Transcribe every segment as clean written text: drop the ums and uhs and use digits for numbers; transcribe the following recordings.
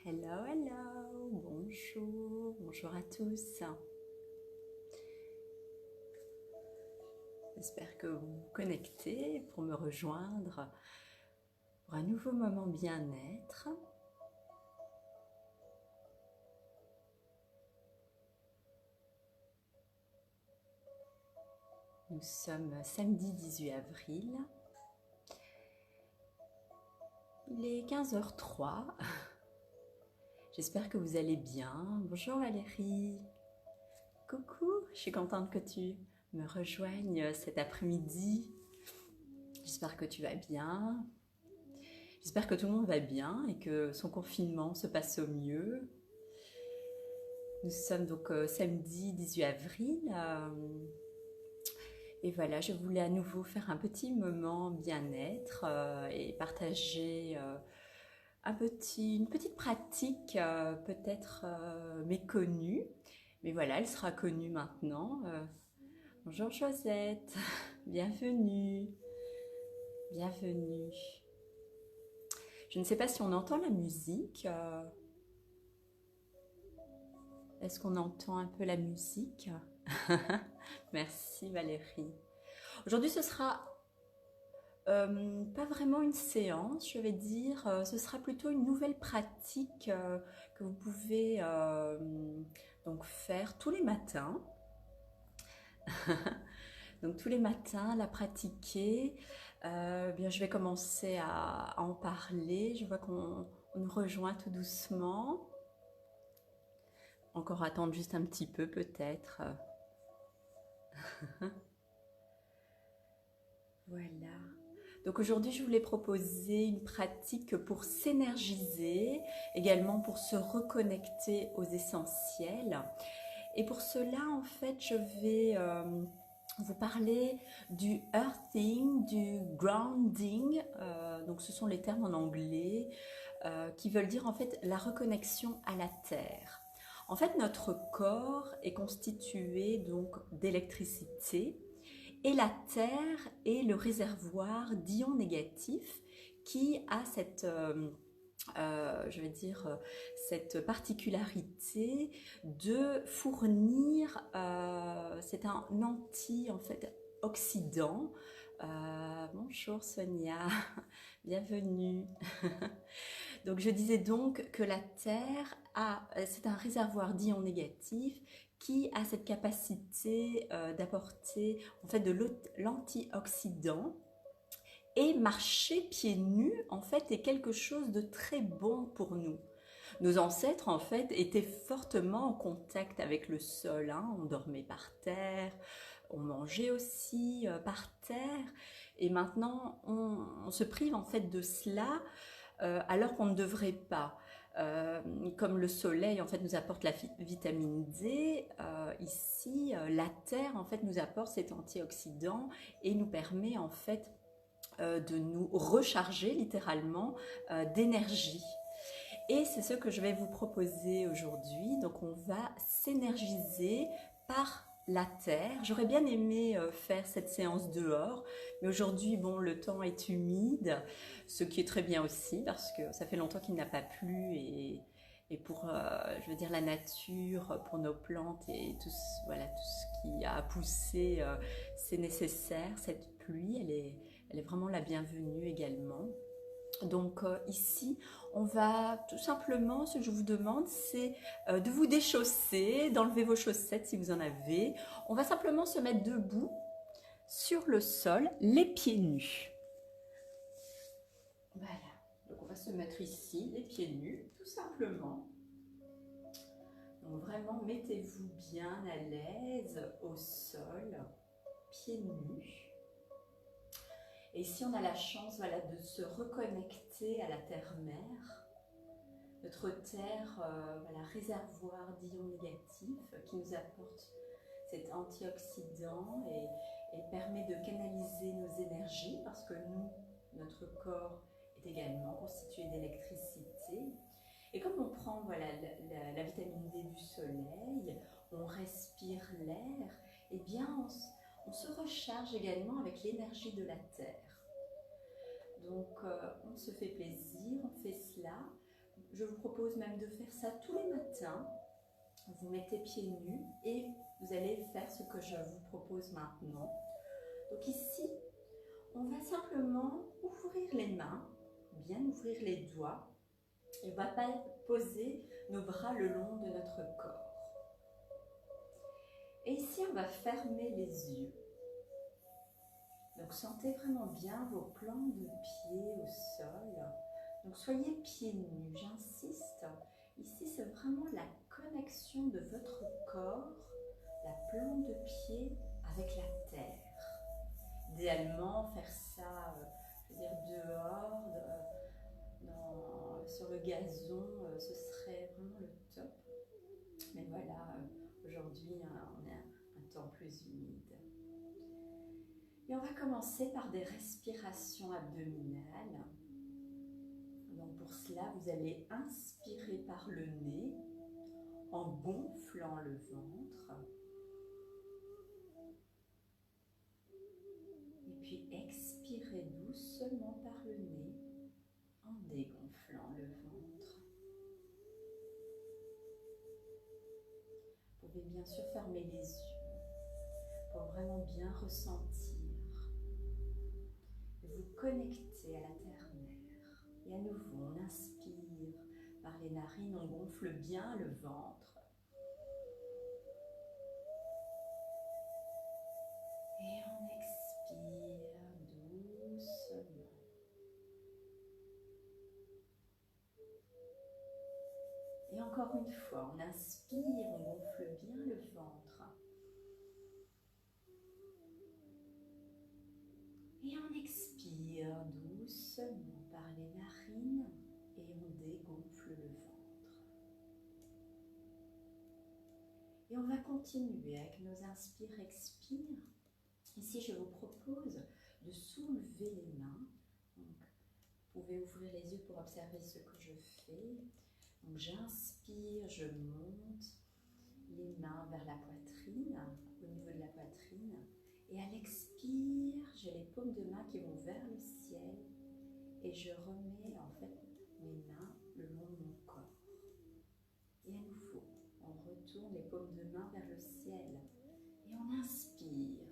Hello, hello, bonjour à tous. J'espère que vous vous connectez pour me rejoindre pour un nouveau moment bien-être. Nous sommes samedi 18 avril. Il est 15h03. J'espère que vous allez bien. Bonjour Valérie. Coucou, je suis contente que tu me rejoignes cet après-midi. J'espère que tu vas bien. J'espère que tout le monde va bien et que son confinement se passe au mieux. Nous sommes donc samedi 18 avril. Et voilà, je voulais à nouveau faire un petit moment bien-être et partager une petite pratique peut-être méconnue. Mais voilà, elle sera connue maintenant. Bonjour Josette, bienvenue, bienvenue. Je ne sais pas si on entend la musique. Est-ce qu'on entend un peu la musique? Merci Valérie. Aujourd'hui ce sera pas vraiment une séance, je vais dire, ce sera plutôt une nouvelle pratique que vous pouvez donc faire tous les matins. Donc tous les matins, la pratiquer. Bien, je vais commencer à en parler. Je vois qu'on nous rejoint tout doucement. Encore attendre juste un petit peu peut-être. Voilà. Donc aujourd'hui, je voulais proposer une pratique pour s'énergiser, également pour se reconnecter aux essentiels. Et pour cela, en fait, je vais vous parler du earthing, du grounding. Donc ce sont les termes en anglais qui veulent dire en fait la reconnexion à la terre. En fait, notre corps est constitué donc d'électricité. Et la Terre est le réservoir d'ions négatifs qui a cette, je vais dire, cette particularité de fournir, c'est un anti en fait oxydant. Bonjour Sonia, bienvenue. Donc je disais donc que la Terre c'est un réservoir d'ions négatifs qui a cette capacité d'apporter en fait de l'antioxydant, et marcher pieds nus en fait est quelque chose de très bon pour nous. Nos ancêtres en fait étaient fortement en contact avec le sol, hein. On dormait par terre, on mangeait aussi par terre, et maintenant on se prive en fait de cela alors qu'on ne devrait pas. Comme le soleil en fait nous apporte la vitamine D, ici la terre en fait nous apporte cet antioxydant et nous permet en fait de nous recharger littéralement d'énergie. Et c'est ce que je vais vous proposer aujourd'hui. Donc on va s'énergiser par la terre. J'aurais bien aimé faire cette séance dehors, mais aujourd'hui, bon, le temps est humide, ce qui est très bien aussi parce que ça fait longtemps qu'il n'a pas plu, et pour, je veux dire, la nature, pour nos plantes et tout, voilà, tout ce qui a poussé, c'est nécessaire. Cette pluie, elle est vraiment la bienvenue également. Donc ici, on va tout simplement, ce que je vous demande, c'est de vous déchausser, d'enlever vos chaussettes si vous en avez. On va simplement se mettre debout sur le sol, les pieds nus. Voilà, donc on va se mettre ici, les pieds nus, tout simplement. Donc vraiment, mettez-vous bien à l'aise au sol, pieds nus. Et ici, on a la chance, voilà, de se reconnecter à la terre-mère. Notre terre, voilà, réservoir d'ions négatifs qui nous apporte cet antioxydant et permet de canaliser nos énergies parce que nous, notre corps est également constitué d'électricité. Et comme on prend voilà, la vitamine D du soleil, on respire l'air, et bien on se recharge également avec l'énergie de la terre. Donc on se fait plaisir, on fait cela. Vous je vous propose même de faire ça tous les matins. Vous mettez pieds nus et vous allez faire ce que je vous propose maintenant. Donc ici, on va simplement ouvrir les mains, bien ouvrir les doigts. Et on va pas poser nos bras le long de notre corps. Et ici, on va fermer les yeux. Donc sentez vraiment bien vos plantes de pied au sol. Donc soyez pieds nus, j'insiste. Ici, c'est vraiment la connexion de votre corps, la plante de pied avec la terre. Idéalement, faire ça, je veux dire, dehors, sur le gazon, ce serait vraiment le top. Mais voilà, aujourd'hui, on a un temps plus humide. Et on va commencer par des respirations abdominales. Donc pour cela, vous allez inspirer par le nez en gonflant le ventre. Et puis expirer doucement par le nez en dégonflant le ventre. Vous pouvez bien sûr fermer les yeux pour vraiment bien ressentir et vous connecter à la terre-mère. Et à nouveau, on inspire par les narines, on gonfle bien le ventre. Et on expire doucement. Et encore une fois, on inspire, on gonfle bien le ventre. Et on expire doucement par les narines et on dégonfle le ventre. Et on va continuer avec nos inspire-expire. Ici, je vous propose de soulever les mains. Donc, vous pouvez ouvrir les yeux pour observer ce que je fais. Donc, j'inspire, je monte les mains vers la poitrine, au niveau de la poitrine. Et à l'expire, j'ai les paumes de main qui vont vers le ciel. Et je remets en fait mes mains le long de mon corps. Et à nouveau, on retourne les paumes de main vers le ciel. Et on inspire.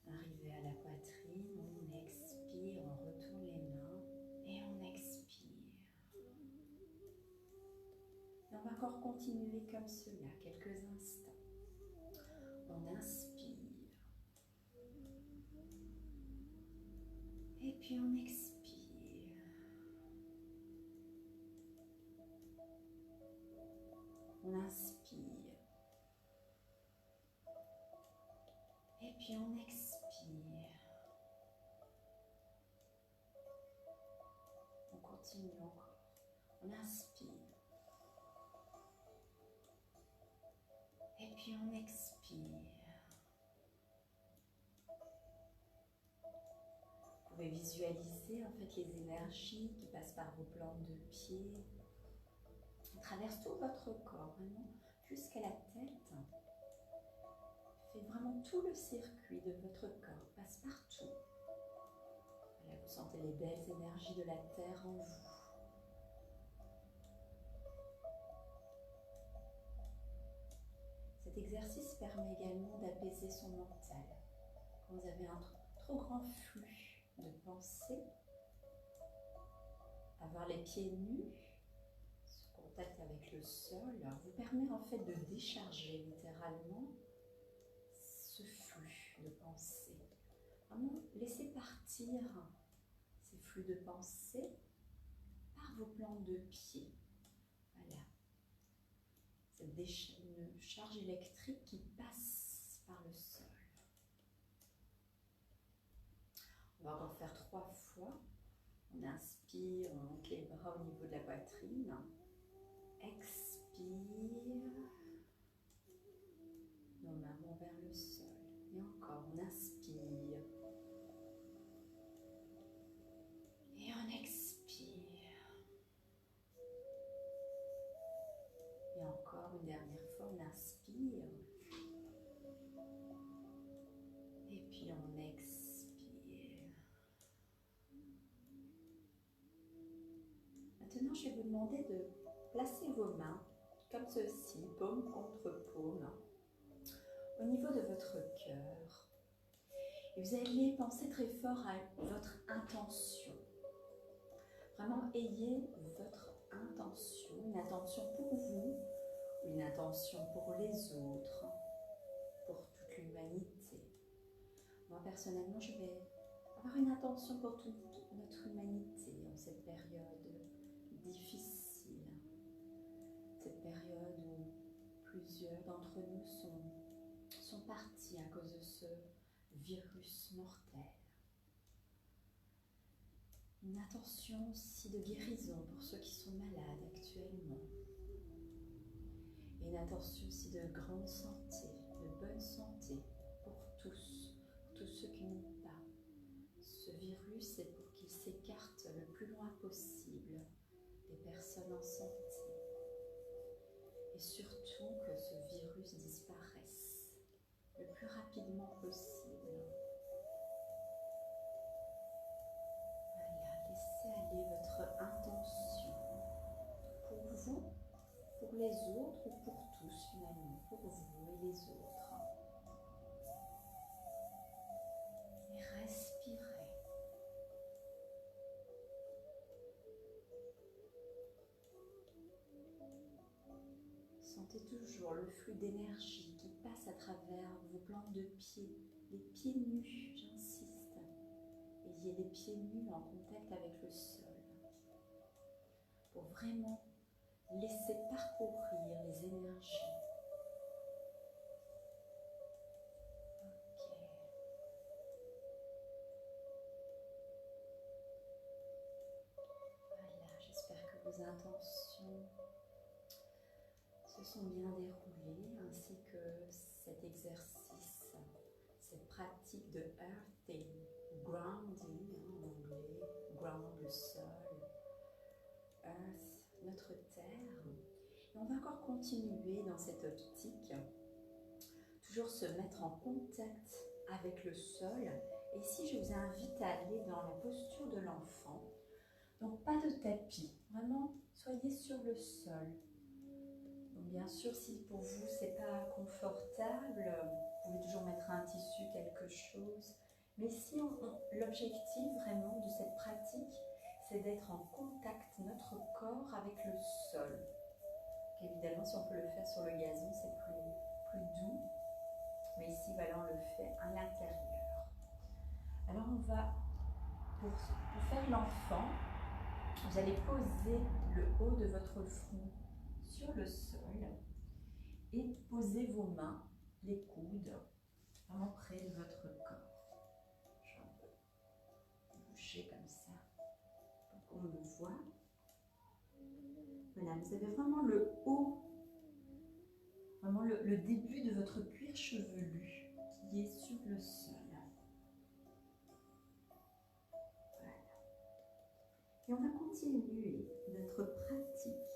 Arrivé à la poitrine, on expire, on retourne les mains et on expire. Et on va encore continuer comme cela, quelques instants. On inspire. Et puis on expire. On inspire. Et puis on expire. On continue encore. On inspire. Et puis on expire. Vous pouvez visualiser en fait les énergies qui passent par vos plantes de pied. Elles traversent tout votre corps, vraiment jusqu'à la tête. Faites vraiment tout le circuit de votre corps, passe partout. Voilà, vous sentez les belles énergies de la terre en vous. Cet exercice permet également d'apaiser son mental. Quand vous avez un trop grand flux de pensées, avoir les pieds nus, ce contact avec le sol, vous permet en fait de décharger littéralement ce flux de pensées. Vraiment laissez partir ces flux de pensées par vos plantes de pied. Voilà. C'est une charge électrique qui passe par le sol. On va encore faire 3 fois. On inspire, on monte les bras au niveau de la poitrine. Expire. Nos mains vont vers le sol. Et encore, on inspire. Et on expire. Et encore une dernière fois, on inspire. Et puis on expire. Maintenant, je vais vous demander de placer vos mains comme ceci, paume contre paume, au niveau de votre cœur. Et vous allez penser très fort à votre intention. Vraiment, ayez votre intention, une intention pour vous, ou une intention pour les autres, pour toute l'humanité. Moi, personnellement, je vais avoir une intention pour toute notre humanité en cette période difficile, cette période où plusieurs d'entre nous sont partis à cause de ce virus mortel. Une intention aussi de guérison pour ceux qui sont malades actuellement. Et une intention aussi de grande santé, de bonne santé pour tous ceux qui n'ont pas ce virus, et pour qu'il s'écarte le plus loin possible des personnes en santé. Et surtout que ce virus disparaisse le plus rapidement possible. Voilà, laissez aller votre intention pour vous, pour les autres ou pour tous finalement, pour vous et les autres. Et respirez. Sentez toujours le flux d'énergie qui passe à travers vos plantes de pied, les pieds nus, j'insiste. Ayez les pieds nus en contact avec le sol pour vraiment laisser parcourir les énergies. Ok. Voilà, j'espère que vos intentions se sont bien déroulées, ainsi que cet exercice, cette pratique de earthing, grounding en anglais, ground le sol, earth, notre terre. Et on va encore continuer dans cette optique, toujours se mettre en contact avec le sol. Et ici, je vous invite à aller dans la posture de l'enfant. Donc pas de tapis, vraiment soyez sur le sol. Donc bien sûr, si pour vous c'est pas confortable, vous pouvez toujours mettre un tissu, quelque chose. Mais si l'objectif vraiment de cette pratique, c'est d'être en contact, notre corps, avec le sol. Donc, évidemment, si on peut le faire sur le gazon, c'est plus doux. Mais ici, voilà, on le fait à l'intérieur. Alors on va, pour faire l'enfant, vous allez poser le haut de votre front sur le sol et poser vos mains, les coudes, vraiment près de votre corps. Je vais bouger comme ça pour qu'on me voit. Voilà, vous avez vraiment le haut, vraiment le début de votre cuir chevelu qui est sur le sol. Voilà. Et on va continuer notre pratique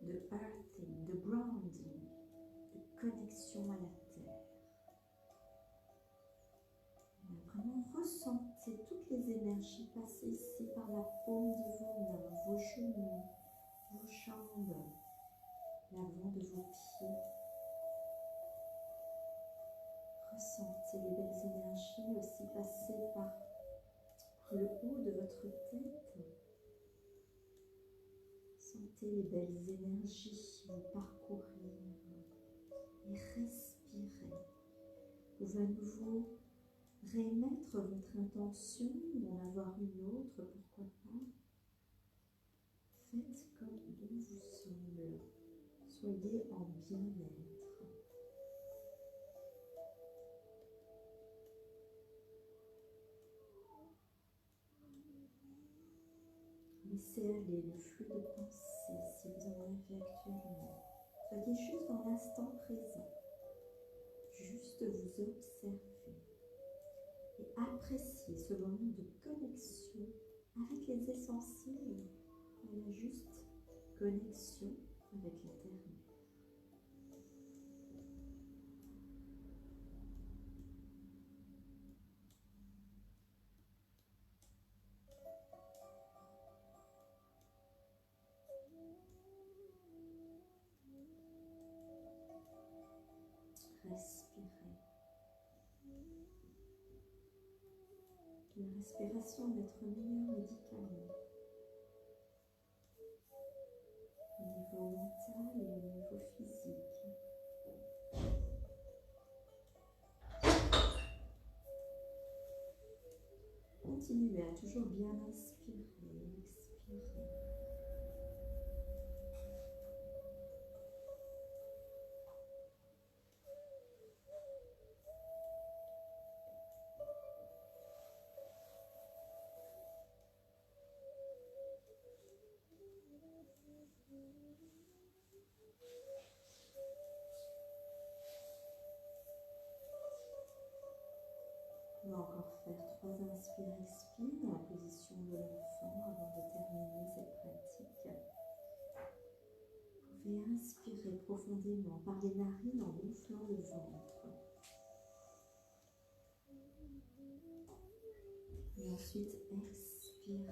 de earthing, de grounding, de connexion à la terre. Vraiment ressentez toutes les énergies passées ici par la paume de vos mains, vos genoux, vos jambes, l'avant de vos pieds. Ressentez les belles énergies aussi passer par le haut de votre tête. Sentez les belles énergies vous parcourir et respirez. Vous pouvez à nouveau réémettre votre intention, d'en avoir une autre, pourquoi pas. Faites comme bon vous semble. Soyez en bien-être. Laissez aller le flux de pensée si vous en avez actuellement. Soyez juste dans l'instant présent. Juste vous observer. Et apprécier ce moment de connexion avec les essentiels. Voilà, juste connexion avec la terre-mère. respirer. La respiration est notre meilleur médicament au niveau mental et au niveau physique. Continuez à toujours bien inspirer, expirer. On va encore faire 3 inspire-expire dans la position de l'enfant avant de terminer cette pratique. Vous pouvez inspirer profondément par les narines en gonflant le ventre. Et ensuite expirer.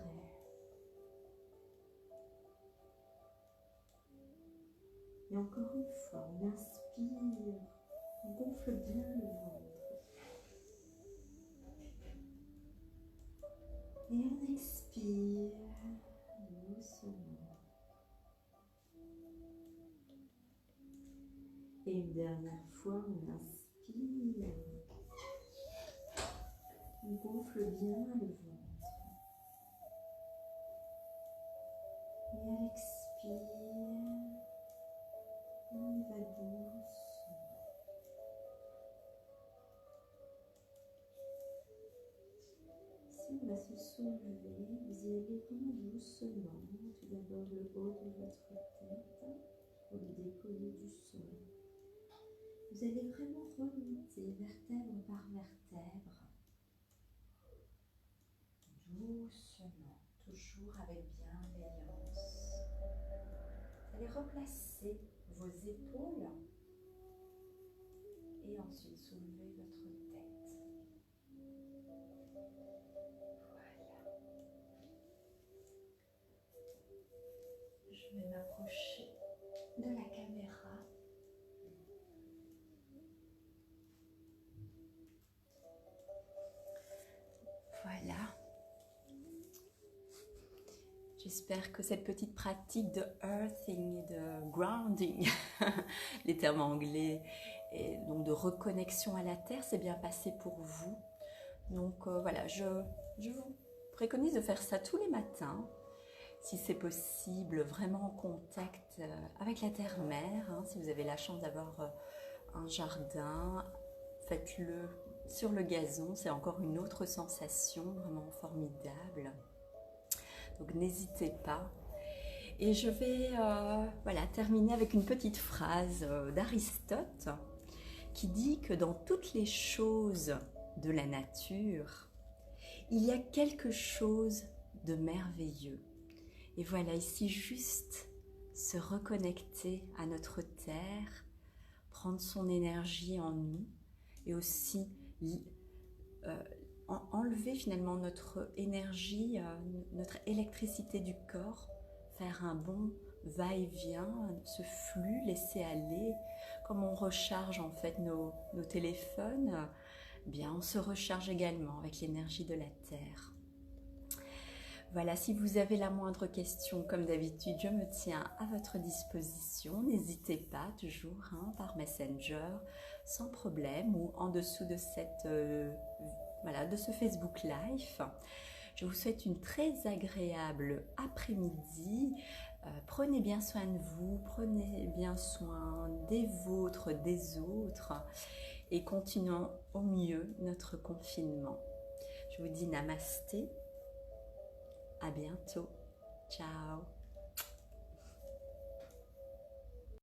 Et encore une fois, on inspire, on gonfle bien le ventre. Et on expire doucement. Et une dernière fois, on inspire. On gonfle bien le ventre. Et à l'expire, on y va doucement. Si on va se soulever, vous y allez vraiment doucement. Tout d'abord le haut de votre tête pour le décoller du sol. Vous allez vraiment remonter vertèbre par vertèbre. Doucement, toujours avec bienveillance. Vous allez replacer vos épaules et ensuite soulever votre tête. Voilà. Je vais m'approcher de la caméra. Voilà. J'espère que cette petite pratique de earthing et de grounding, les termes anglais, et donc de reconnexion à la terre, s'est bien passé pour vous. Donc voilà, je vous préconise de faire ça tous les matins, si c'est possible, vraiment en contact avec la terre-mère. Hein, si vous avez la chance d'avoir un jardin, faites-le sur le gazon, c'est encore une autre sensation vraiment formidable. Donc n'hésitez pas. Et je vais voilà, terminer avec une petite phrase d'Aristote qui dit que dans toutes les choses de la nature, il y a quelque chose de merveilleux. Et voilà, ici juste se reconnecter à notre terre, prendre son énergie en nous et aussi enlever finalement notre énergie, notre électricité du corps, faire un bon va-et-vient, ce flux, laisser aller, comme on recharge en fait nos téléphones, bien on se recharge également avec l'énergie de la terre. Voilà, si vous avez la moindre question, comme d'habitude, je me tiens à votre disposition. N'hésitez pas, toujours, hein, par Messenger, sans problème, ou en dessous de cette, voilà, de ce Facebook Live. Je vous souhaite une très agréable après-midi. Prenez bien soin de vous, prenez bien soin des vôtres, des autres, et continuons au mieux notre confinement. Je vous dis namasté. À bientôt. Ciao.